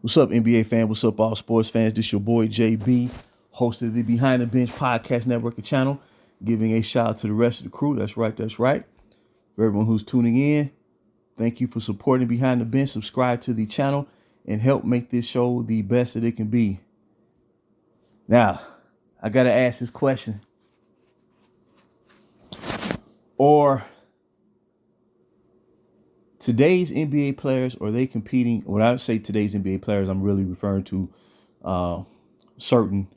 What's up, NBA fan? What's up, all sports fans? This your boy JB, host of the Behind the Bench Podcast Network and channel, giving a shout out to the rest of the crew. That's right. For everyone who's tuning in, thank you for supporting Behind the Bench. Subscribe to the channel and help make this show the best that it can be. Now, I gotta ask this question. Or today's NBA players, are they competing? When I say today's NBA players, I'm really referring to certain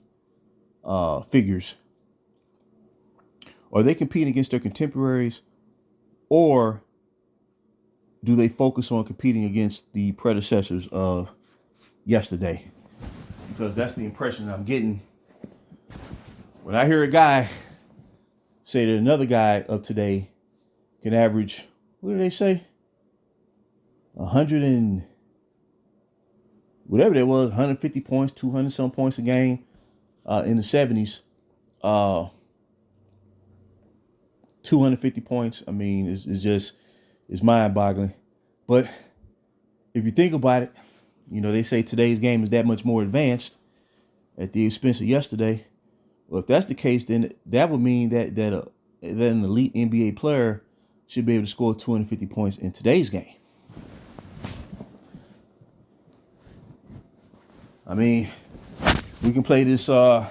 figures. Are they competing against their contemporaries, or do they focus on competing against the predecessors of yesterday? Because that's the impression I'm getting when I hear a guy say that another guy of today can average, what do they say? 100 and whatever that was, 150 points, 200 some points a game in the 70s. 250 points. I mean, it's mind boggling. But if you think about it, they say today's game is that much more advanced at the expense of yesterday. Well, if that's the case, then that would mean that an elite NBA player should be able to score 250 points in today's game. I mean, we can play this dog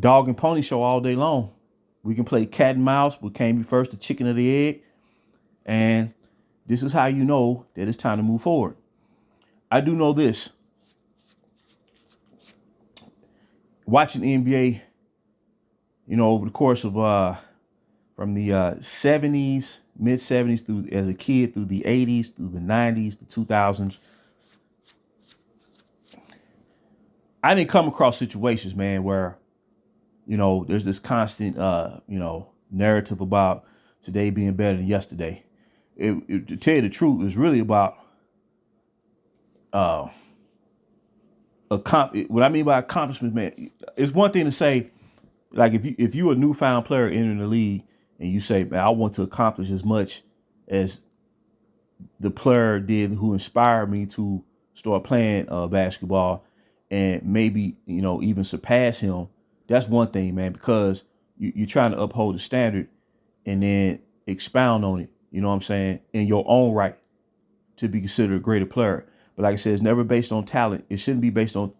and pony show all day long. We can play cat and mouse. What came first, the chicken or the egg? And this is how you know that it's time to move forward. I do know this. Watching the NBA, over the course of from the 70s, mid 70s through as a kid, through the 80s, through the 90s, the 2000s, I didn't come across situations, man, where there's this constant narrative about today being better than yesterday. To tell you the truth, it was really about what I mean by accomplishments, man. It's one thing to say, like, if you a newfound player entering the league and you say, man, I want to accomplish as much as the player did who inspired me to start playing basketball, and maybe even surpass him. That's one thing, man, because you're trying to uphold the standard and then expound on it. You know what I'm saying? In your own right to be considered a greater player. But like I said, it's never based on talent. It shouldn't be based on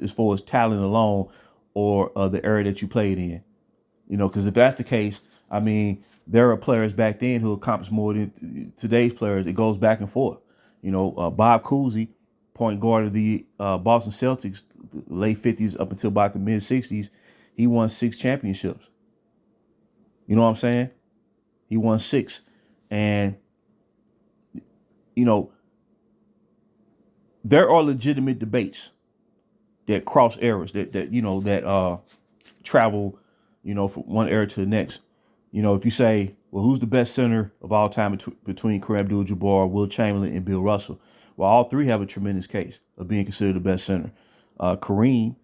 as far as talent alone or the area that you played in. Because if that's the case, I mean, there are players back then who accomplished more than today's players. It goes back and forth. Bob Cousy, point guard of the Boston Celtics, the late 50s up until about the mid 60s, he won 6 championships. You know what I'm saying? He won 6. And, there are legitimate debates that cross eras, that travel, from one era to the next. If you say, well, who's the best center of all time between Kareem Abdul-Jabbar, Will Chamberlain, and Bill Russell? Well, all three have a tremendous case of being considered the best center. Kareem,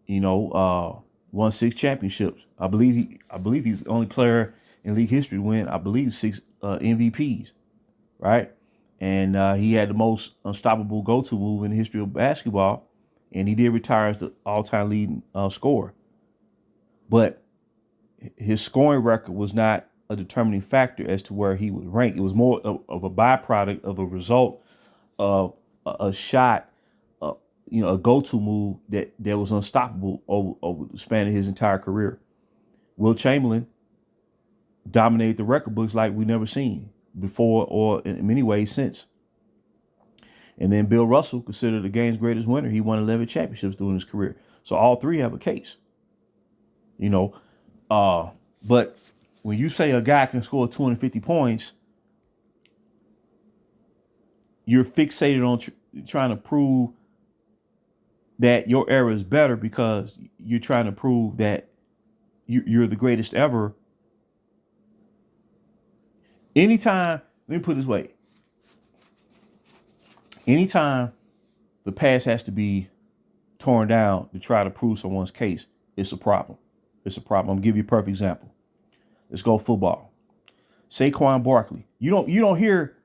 won 6 championships. I believe he's the only player in league history to win, I believe, 6 MVPs, right? And he had the most unstoppable go-to move in the history of basketball, and he did retire as the all-time leading scorer. But his scoring record was not a determining factor as to where he would rank. It was more of a byproduct of a result of a shot, a go-to move that was unstoppable over the span of his entire career. Will Chamberlain dominated the record books like we never seen before, or in many ways since. And then Bill Russell, considered the game's greatest winner, he won 11 championships during his career. So all three have a case. But when you say a guy can score 250 points, you're fixated on trying to prove that your era is better because you're trying to prove that you're the greatest ever. Anytime, let me put it this way. Anytime the past has to be torn down to try to prove someone's case, it's a problem. It's a problem. I'm gonna give you a perfect example. Let's go football. Saquon Barkley. You don't hear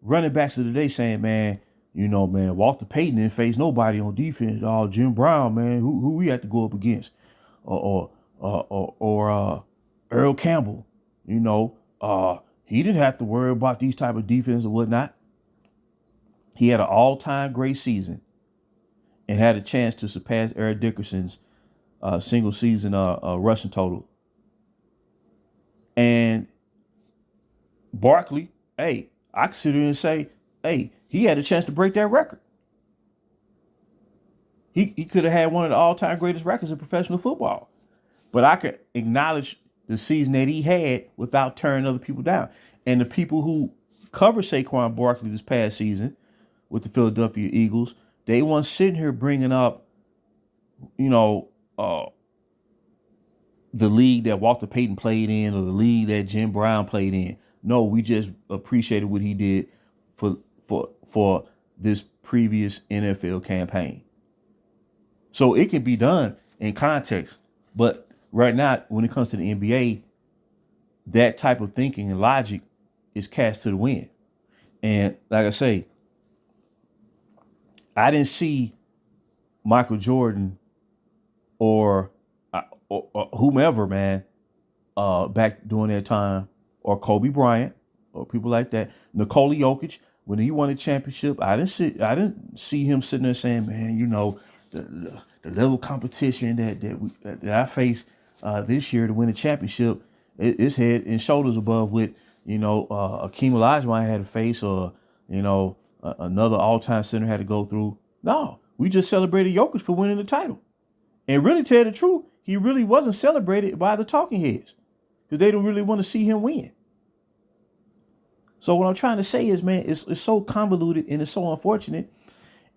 running backs of the day saying, man, man, Walter Payton didn't face nobody on defense. Oh, Jim Brown, man, who we had to go up against, or Earl Campbell, he didn't have to worry about these type of defense or whatnot. He had an all-time great season and had a chance to surpass Eric Dickerson's single season rushing total. And Barkley, hey, I could sit here and say, hey, he had a chance to break that record. He could have had one of the all-time greatest records in professional football. But I could acknowledge the season that he had without turning other people down. And the people who covered Saquon Barkley this past season with the Philadelphia Eagles, they weren't sitting here bringing up, the league that Walter Payton played in or the league that Jim Brown played in. No, we just appreciated what he did for this previous NFL campaign. So it can be done in context. But right now, when it comes to the NBA, that type of thinking and logic is cast to the wind. And like I say, I didn't see Michael Jordan or whomever, man, back during that time, or Kobe Bryant or people like that. Nikola Jokic, when he won a championship, I didn't see him sitting there saying, man, the level of competition that I face this year to win a championship is head and shoulders above what Akeem Olajuwon had to face, or another all-time center had to go through. No, we just celebrated Jokic for winning the title. And really, tell you the truth, he really wasn't celebrated by the talking heads because they don't really want to see him win. So what I'm trying to say is, man, it's so convoluted and it's so unfortunate,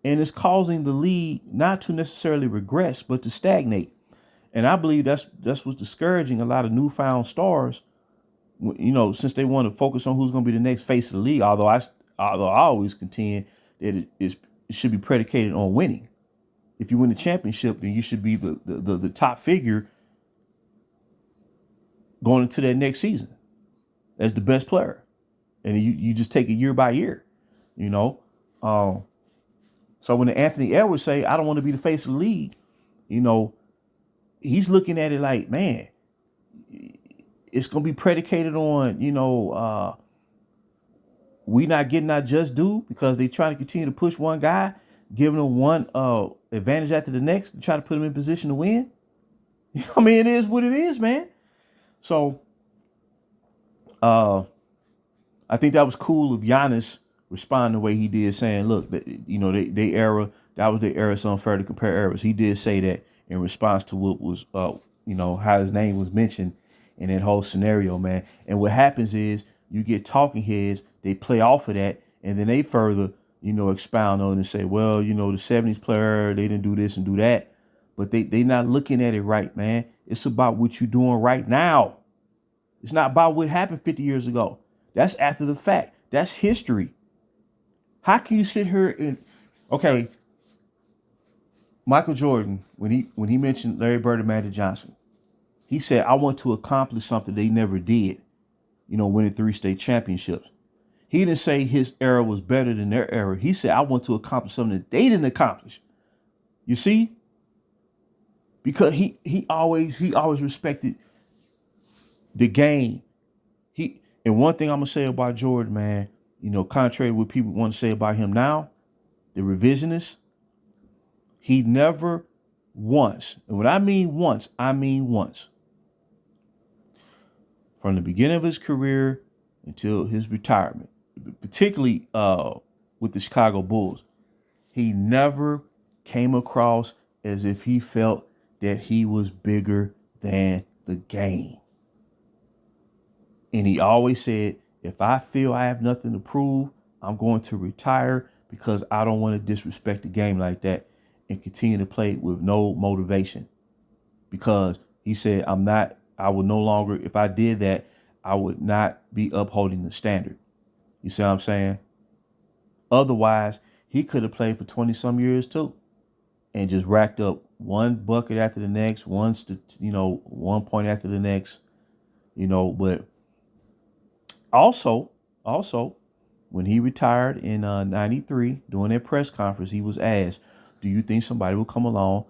and it's causing the league not to necessarily regress, but to stagnate. And I believe that's what's discouraging a lot of newfound stars, since they want to focus on who's going to be the next face of the league. Although I always contend that it should be predicated on winning. If you win the championship, then you should be the top figure going into that next season as the best player. And you just take it year by year, So when Anthony Edwards say, I don't want to be the face of the league, he's looking at it like, man, it's going to be predicated on, we not getting our just due because they trying to continue to push one guy, giving him one advantage after the next to try to put him in position to win. I mean, it is what it is, man. So I think that was cool of Giannis responding the way he did, saying, look, they era, that was the era, it's unfair to compare eras. He did say that in response to what was, how his name was mentioned in that whole scenario, man. And what happens is you get talking heads, they play off of that, and then they further, expound on it and say, well, the 70s player, they didn't do this and do that. But they not looking at it right, man. It's about what you're doing right now. It's not about what happened 50 years ago. That's after the fact. That's history. How can you sit here and, okay, Michael Jordan, when he mentioned Larry Bird and Magic Johnson, he said, I want to accomplish something they never did, winning 3 state championships. He didn't say his era was better than their era. He said, I want to accomplish something that they didn't accomplish. You see? Because he always respected the game. And one thing I'm gonna say about Jordan, man, contrary to what people want to say about him now, the revisionist, he never once, and when I mean once, from the beginning of his career until his retirement, particularly with the Chicago Bulls, he never came across as if he felt that he was bigger than the game. And he always said, if I feel I have nothing to prove, I'm going to retire because I don't want to disrespect the game like that and continue to play with no motivation. Because he said, I would no longer, if I did that, I would not be upholding the standard. You see what I'm saying? Otherwise, he could have played for 20 some years too and just racked up one bucket after the next, one point after the next, but also, When he retired in 93, during that press conference, he was asked, do you think somebody will come along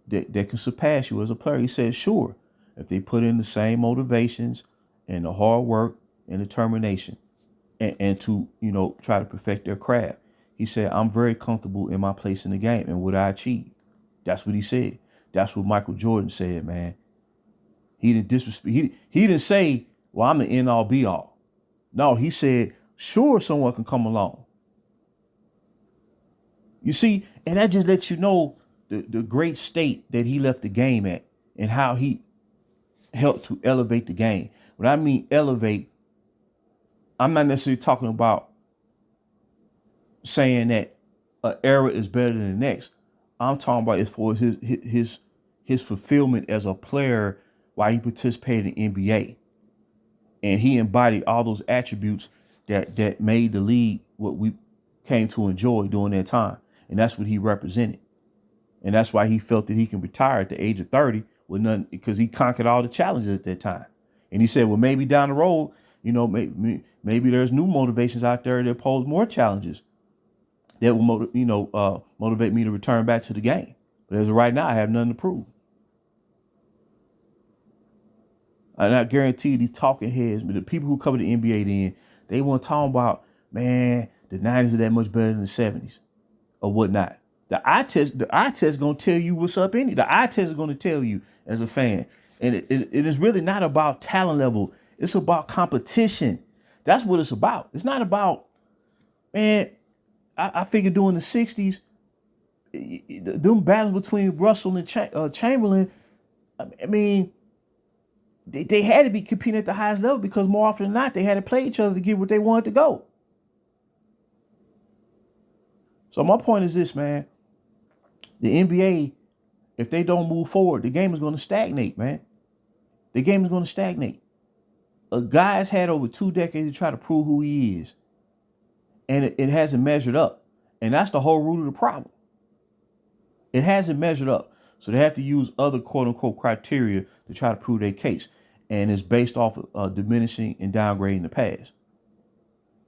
that can surpass you as a player? He said, sure, if they put in the same motivations and the hard work and determination and to, try to perfect their craft. He said, I'm very comfortable in my place in the game and what I achieve. That's what he said. That's what Michael Jordan said, man. He didn't disrespect. He didn't say, well, I'm the end all be all. No, he said, sure, someone can come along. You see, and that just lets you know the great state that he left the game at and how he helped to elevate the game. When I mean elevate, I'm not necessarily talking about saying that an era is better than the next. I'm talking about as far as his fulfillment as a player while he participated in NBA. And he embodied all those attributes that made the league what we came to enjoy during that time. And that's what he represented. And that's why he felt that he can retire at the age of 30 with none, because he conquered all the challenges at that time. And he said, well, maybe down the road, maybe there's new motivations out there that pose more challenges that will, motivate me to return back to the game. But as of right now, I have nothing to prove. And I guarantee these talking heads, but the people who cover the NBA then, they want to talk about, man, the 90s are that much better than the 70s or whatnot. The eye test is going to tell you what's up in it. The eye test is going to tell you as a fan. And it is really not about talent level. It's about competition. That's what it's about. It's not about, man, I figure during the 60s, them battles between Russell and Chamberlain, I mean, they had to be competing at the highest level because more often than not, they had to play each other to get what they wanted to go. So my point is this, man. The NBA, if they don't move forward, the game is going to stagnate, man. The game is going to stagnate. A guy's had over 2 decades to try to prove who he is. And it hasn't measured up. And that's the whole root of the problem. It hasn't measured up. So they have to use other quote unquote criteria to try to prove their case. And it's based off of diminishing and downgrading the past.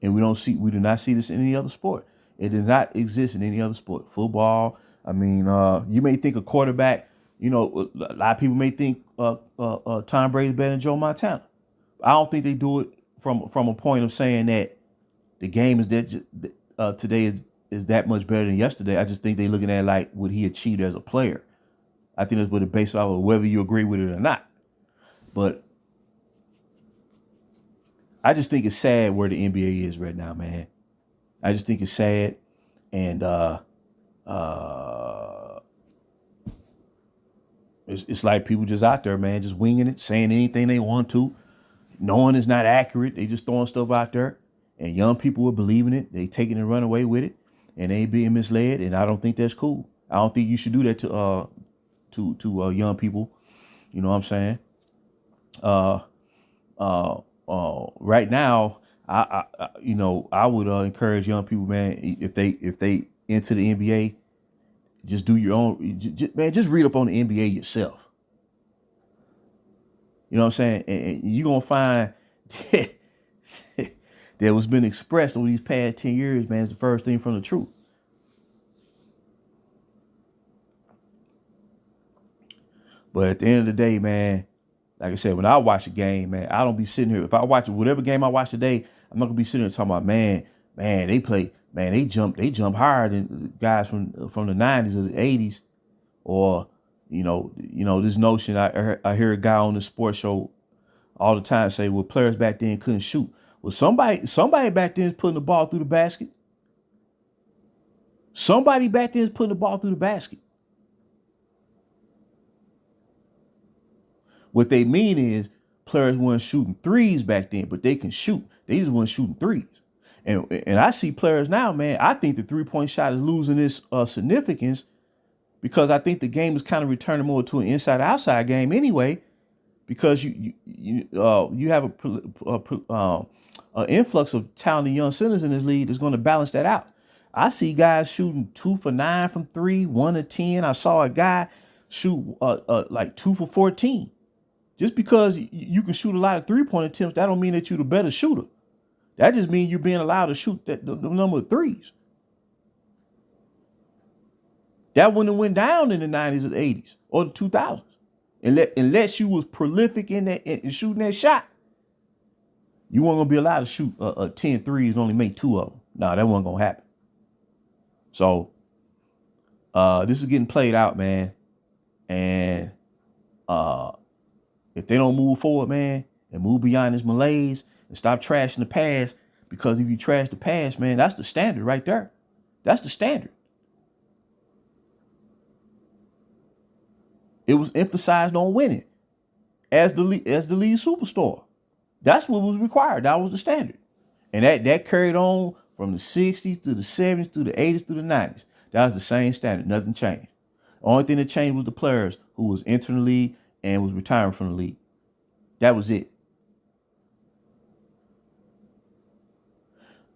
And we do not see this in any other sport. It does not exist in any other sport. Football. I mean, you may think a quarterback, a lot of people may think Tom Brady is better than Joe Montana. I don't think they do it from a point of saying that the game is that today is that much better than yesterday. I just think they're looking at like what he achieved as a player. I think that's what it's based off of, whether you agree with it or not. But I just think it's sad where the NBA is right now, man. I just think it's sad. And it's like people just out there, man, just winging it, saying anything they want to, knowing it's not accurate. They just throwing stuff out there. And young people are believing it. They taking and run away with it. And they being misled. And I don't think that's cool. I don't think you should do that to young people. You know what I'm saying? Right now, I would encourage young people, man, if they into the NBA, just do your own, just read up on the NBA yourself. You know what I'm saying? And you're going to find that what's been expressed over these past 10 years, man, is the first thing from the truth. But at the end of the day, man, like I said, when I watch a game, man, I don't be sitting here. If I watch whatever game I watch today, I'm not gonna be sitting here talking about, man, they play, man, they jump higher than guys from the 90s or the 80s, or this notion. I hear a guy on the sports show all the time say, well, players back then couldn't shoot. Well, somebody back then is putting the ball through the basket. Somebody back then is putting the ball through the basket. What they mean is players weren't shooting threes back then, but they can shoot. They just weren't shooting threes. And I see players now, man, I think the 3-point shot is losing its significance because I think the game is kind of returning more to an inside-outside game anyway, because you have an influx of talented young centers in this league that's going to balance that out. I see guys shooting 2 for 9 from 3, 1 to 10. I saw a guy shoot like 2 for 14. Just because you can shoot a lot of 3-point attempts, that don't mean that you're the better shooter. That just means you're being allowed to shoot the number of threes. That wouldn't have went down in the 90s or the 80s or the 2000s. Unless you was prolific in shooting that shot. You weren't going to be allowed to shoot 10 threes and only make 2 of them. No, that wasn't going to happen. So this is getting played out, man. And if they don't move forward, man, and move beyond this malaise and stop trashing the past, because if you trash the past, man, that's the standard right there. That's the standard. It was emphasized on winning as the lead superstar. That's what was required. That was the standard. And that carried on from the 60s to the 70s to the 80s to the 90s. That was the same standard. Nothing changed. The only thing that changed was the players who was entering the league and was retiring from the league. That was it.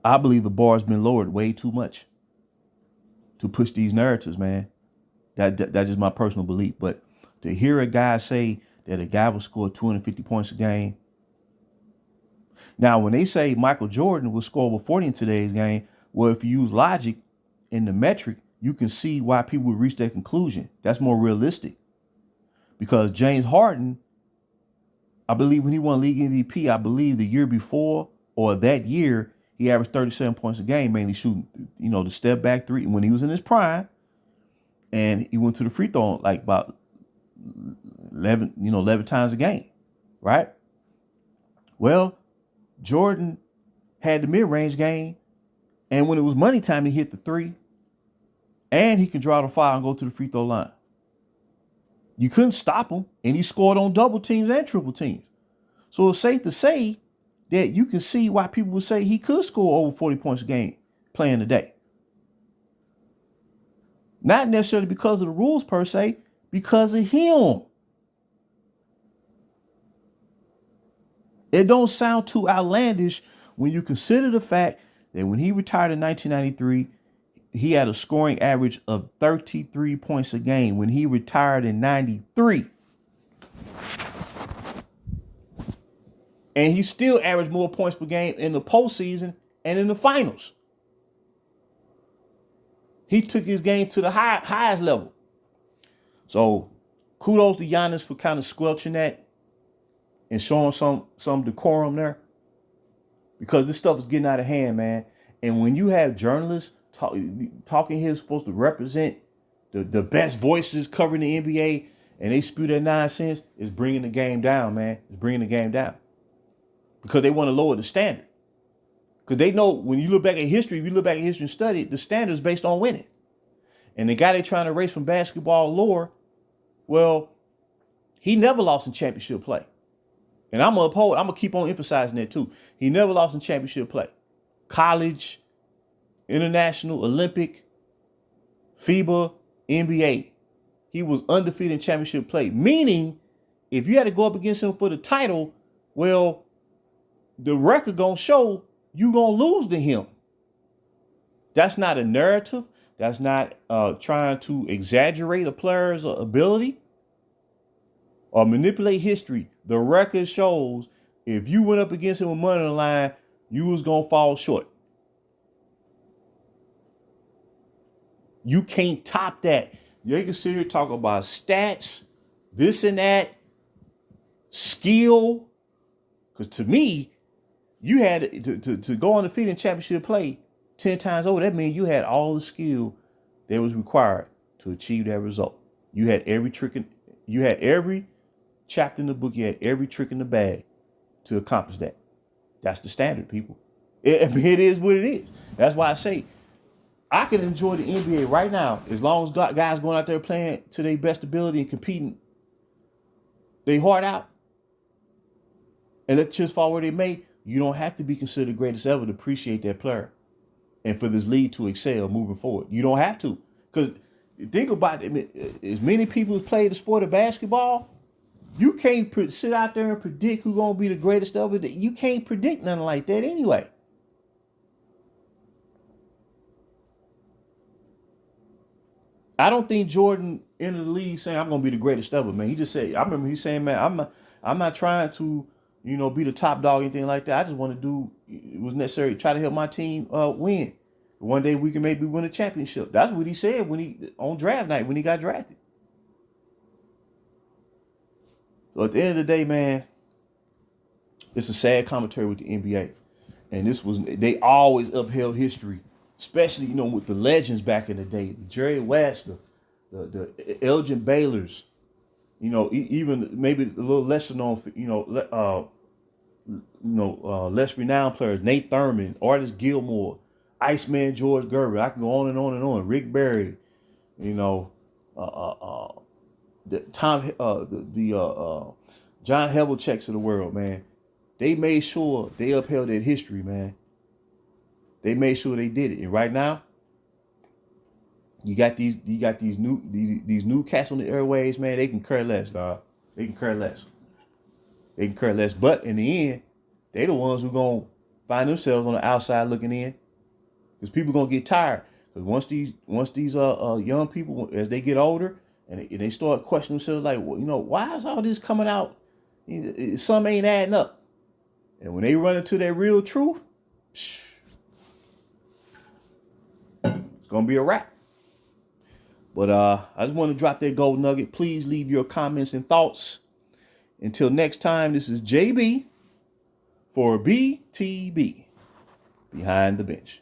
I believe the bar's been lowered way too much to push these narratives, man. That's just my personal belief. But to hear a guy say that a guy will score 250 points a game. Now, when they say Michael Jordan will score over 40 in today's game, well, if you use logic in the metric, you can see why people would reach that conclusion. That's more realistic. Because James Harden, I believe when he won league MVP, I believe the year before or that year, he averaged 37 points a game, mainly shooting, the step back three when he was in his prime. And he went to the free throw like about 11 times a game, right? Well, Jordan had the mid-range game, and when it was money time, he hit the three, and he could draw the foul and go to the free throw line. You couldn't stop him, and he scored on double teams and triple teams. So it's safe to say that you can see why people would say he could score over 40 points a game playing today. Not necessarily because of the rules per se, because of him. It don't sound too outlandish when you consider the fact that when he retired in 1993, he had a scoring average of 33 points a game when he retired in 93. And he still averaged more points per game in the postseason and in the finals. He took his game to the highest level. So kudos to Giannis for kind of squelching that and showing some decorum there, because this stuff is getting out of hand, man. And when you have journalists talking here supposed to represent the best voices covering the NBA, and they spew that nonsense, it's bringing the game down, man. It's bringing the game down because they want to lower the standard. Because they know when you look back at history, if you look back at history and study, the standard is based on winning. And the guy they're trying to erase from basketball lore, well, he never lost in championship play. And I'm going to keep on emphasizing that too. He never lost in championship play. College, international, Olympic, FIBA, NBA. He was undefeated in championship play. Meaning, if you had to go up against him for the title, well, the record going to show you going to lose to him. That's not a narrative. That's not trying to exaggerate a player's ability or manipulate history. The record shows if you went up against him with money on the line, you was going to fall short. You can't top that. You can sit here talk about stats, this and that, skill. Because to me, you had to go undefeated in championship play 10 times over. That means you had all the skill that was required to achieve that result. You had every chapter in the book. You had every trick in the bag to accomplish that. That's the standard, people. It is what it is. That's why I say I can enjoy the NBA right now as long as guys going out there playing to their best ability and competing their heart out and let the chips fall where they may. You don't have to be considered the greatest ever to appreciate that player and for this league to excel moving forward. You don't have to. Because think about it, as many people who play the sport of basketball, you can't sit out there and predict who's going to be the greatest ever. You can't predict nothing like that anyway. I don't think Jordan entered the league saying I'm going to be the greatest ever, man. He just said, I remember he saying, man, I'm not trying to be the top dog, anything like that. I just want to do it was necessary, try to help my team win. One day we can maybe win a championship. That's what he said when he on draft night when he got drafted. So at the end of the day, man, it's a sad commentary with the NBA. And they always upheld history, especially, with the legends back in the day, the Jerry West, the Elgin Baylors, even maybe a little lesser known, less renowned players, Nate Thurman, Artis Gilmore, Iceman George Gervin. I can go on and on and on. Rick Barry, the John Havliceks of the world, man. They made sure they upheld that history, man. They made sure they did it. And right now, you got these new cats on the airways, man. They can care less, dog. They can care less. But in the end, they the ones who gonna find themselves on the outside looking in, because people gonna get tired. Because once these young people, as they get older and they start questioning themselves, like, well, why is all this coming out? Some ain't adding up. And when they run into that real truth, it's gonna be a wrap. But I just want to drop that gold nugget. Please leave your comments and thoughts. Until next time, this is JB for BTB, Behind the Bench.